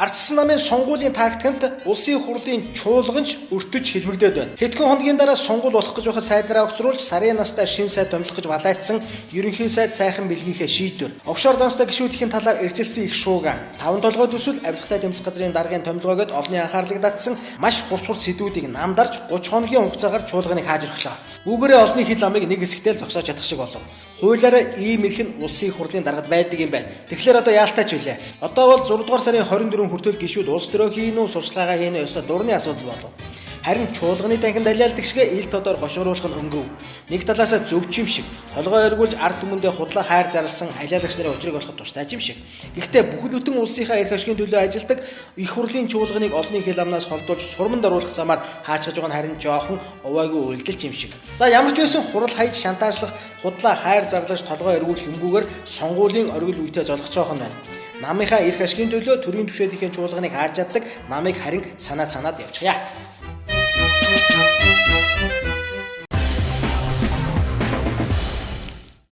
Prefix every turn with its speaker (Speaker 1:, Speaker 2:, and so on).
Speaker 1: Ардчсан намын сонгуулийн тактиканд улсын хурлын чуулганч өртөж хэлмэгдээд байна. Хэдхэн хоногийн дараа сонгуул болох гэж байхад сайднараа огцруулж сарын настай шинэ сайд томилох гэж балайтсан ерөнхий сайд сайхан бэлгийнхээ шийдвэр. Офшор данстай гишүүдийн талаар эрчилсэн их шууган. 5 толгой төсөл авилгатай тэмцэх газрын даргын томилгоогод олонний анхаарлыг татсан маш хурц сэдвүүдийг намдарч 30 хоногийн хугацаагаар чуулганыг хааж өргөлөө. Үүгээрээ олонний хил амыг нэг хэсэгтэл зогсоож чадах шиг болов. Хуулиараа ийм ирхэн улсын хурлын даргад байдаг юм байна. Тэгэхээр одоо яалтаач үлээ. Одоо бол 6 дугаар сарын 24 хүртэл гишүүд улс төрөө хийн үү, сурчлагаа хийн үү ёстой дурны асуудал болов. Харин чуулганы танхимд далиалдаг шигэ ил тодор гошууруулах нь өнгөв. Нэг талаасаа зөвчим шиг, толгой эргүүлж ард түмэндээ худлаа хайр зарласан халиалагч нарын учрыг олоход тустай юм шиг. Гэхдээ бүхэл бүтэн улсынхаа эрх ашигын төлөө ажилдаг их хурлын чуулганыг олонний хил амнаас холдуулж сурманд оруулах замаар хаачгаж байгаа нь харин жоохон уваагүй үйлдэлж юм шиг. За ямар ч байсан хурал хаяж шантаажлах, худлаа хайр зарлаж толгой эргүүлэх юмгүйгээр сонгуулийн оргил үйтэй золгоцоох нь байна. Намынхаа эрх ашигын төлөө төрийн түвшээдийн чуулганыг хааж чаддаг намыг харин санаад явчихъя.